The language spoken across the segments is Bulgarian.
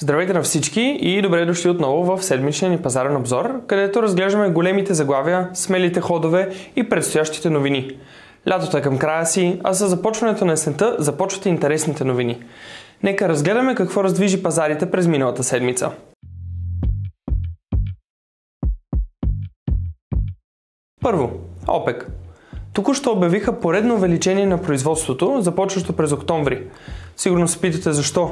Здравейте на всички и добре дошли отново в седмичния ни пазарен обзор, където разглеждаме големите заглавия, смелите ходове и предстоящите новини. Лятото е към края си, а с започването на есента започват и интересните новини. Нека разгледаме какво раздвижи пазарите през миналата седмица. Първо, ОПЕК. Току-що обявиха поредно увеличение на производството, започващо през октомври. Сигурно се питате защо.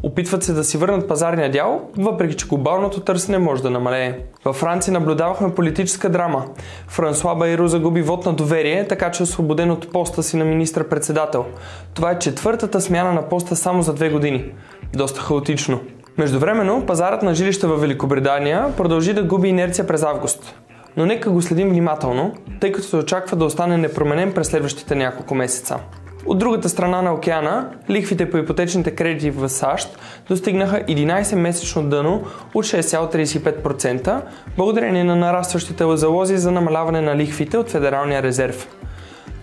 Опитват се да си върнат пазарния дял, въпреки че глобалното търсене може да намалее. Във Франция наблюдавахме политическа драма. Франсуа Байро загуби вот на доверие, така че е освободен от поста си на министър-председател. Това е четвъртата смяна на поста само за 2 години. Доста хаотично. Междувременно, пазарът на жилища в Великобритания продължи да губи инерция през август. Но нека го следим внимателно, тъй като се очаква да остане непроменен през следващите няколко месеца. От другата страна на океана, лихвите по ипотечните кредити в САЩ достигнаха 11-месечно дъно от 6,35%, благодарение на нарастващите залози за намаляване на лихвите от Федералния резерв.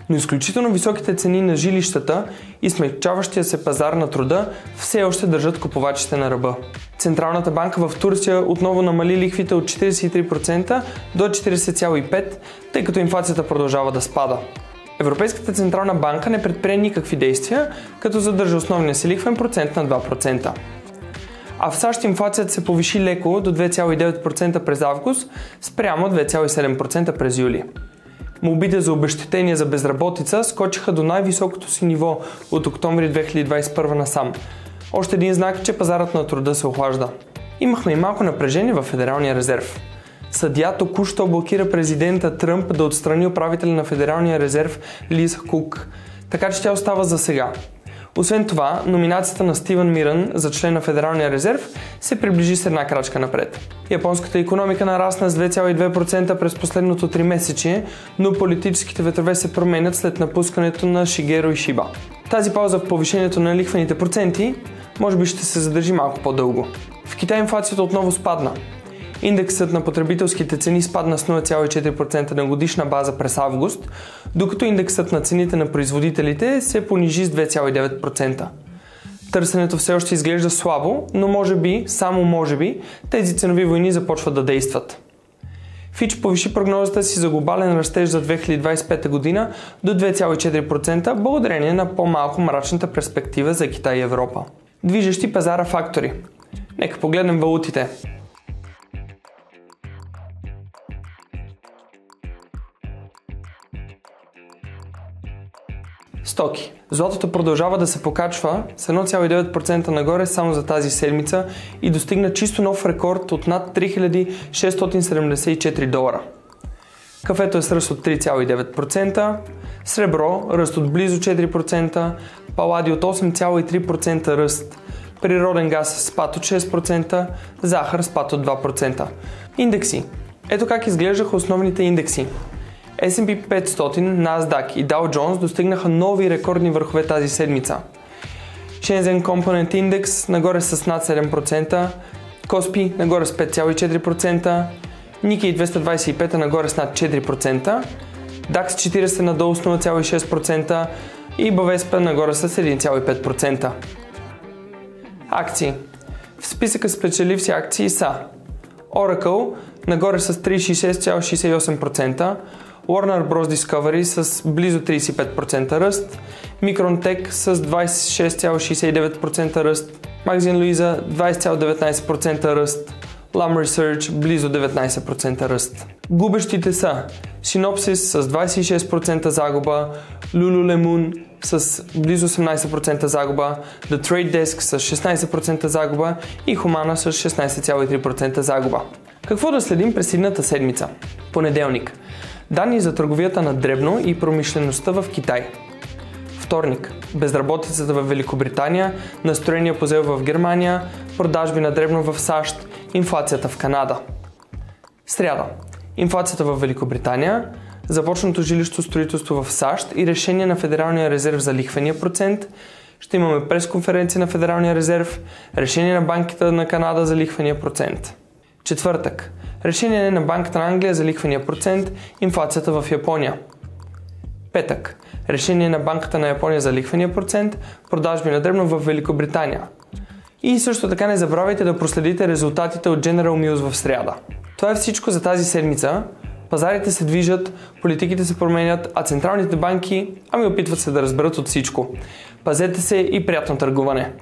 Но изключително високите цени на жилищата и смекчаващия се пазар на труда все още държат купувачите на ръба. Централната банка в Турция отново намали лихвите от 43% до 40,5%, тъй като инфлацията продължава да спада. Европейската централна банка не предприе никакви действия, като задържа основния си лихвен процент на 2%. А в САЩ инфлацията се повиши леко до 2,9% през август, спрямо 2,7% през юли. Молбите за обезщетения за безработица скочиха до най-високото си ниво от октомври 2021 насам. Още един знак, че пазарът на труда се охлажда. Имахме и малко напрежение в Федералния резерв. Съдия току-що блокира президента Тръмп да отстрани управителя на Федералния резерв Лиз Хук, така че тя остава за сега. Освен това, номинацията на Стивън Мирън за член на Федералния резерв се приближи с една крачка напред. Японската икономика нарасна с 2,2% през последното 3 месече, но политическите ветрове се променят след напускането на Шигеро Ишиба. Тази пауза в повишението на лихвените проценти може би ще се задържи малко по-дълго. В Китай инфлацията отново спадна. Индексът на потребителските цени спадна с 0,4% на годишна база през август, докато индексът на цените на производителите се понижи с 2,9%. Търсенето все още изглежда слабо, но може би, само може би, тези ценови войни започват да действат. Фич повиши прогнозата си за глобален растеж за 2025 година до 2,4%, благодарение на по-малко мрачната перспектива за Китай и Европа. Движещи пазара фактори. Нека погледнем валутите. Стоки. Златото продължава да се покачва с 1,9% нагоре само за тази седмица и достигна чисто нов рекорд от над $3674. Кафето е с ръст от 3,9%, сребро ръст от близо 4%, палади от 8,3% ръст, природен газ спад от 6%, захар спад от 2%. Индекси. Ето как изглеждаха основните индекси. S&P 500, NASDAQ и Dow Jones достигнаха нови рекордни върхове тази седмица. Shenzhen Component Index нагоре с над 7%, Kospi нагоре с 5,4%, Nikkei 225 нагоре с над 4%, DAX 40 надолу с 0,6% и Bovespa нагоре с 1,5%. Акции. В списъка с печеливши акции са Oracle нагоре с 36,68%, Warner Bros. Discovery с близо 35% ръст, Micron с 26,69% ръст, Magazine Luiza 20,19% ръст, Lam Research близо 19% ръст. Губещите са Synopsys с 26% загуба, Lululemon с близо 18% загуба, The Trade Desk с 16% загуба и Humana с 16,3% загуба. Какво да следим през идната седмица? Понеделник. Данни за търговията на дребно и промишлеността в Китай. Вторник. Безработицата в Великобритания, настроения по зел в Германия, продажби на дребно в САЩ, инфлацията в Канада. Сряда. Инфлацията в Великобритания, започнато жилищно строителство в САЩ и решение на Федералния резерв за лихвения процент. Ще имаме пресконференция на Федералния резерв, решение на банката на Канада за лихвения процент. Четвъртък. Решение на Банката на Англия за лихвения процент, инфлацията в Япония. Петък. Решение на Банката на Япония за лихвения процент, продажби на дребно в Великобритания. И също така не забравяйте да проследите резултатите от General Mills в сряда. Това е всичко за тази седмица. Пазарите се движат, политиките се променят, а централните банки опитват се да разберат от всичко. Пазете се и приятно търгуване!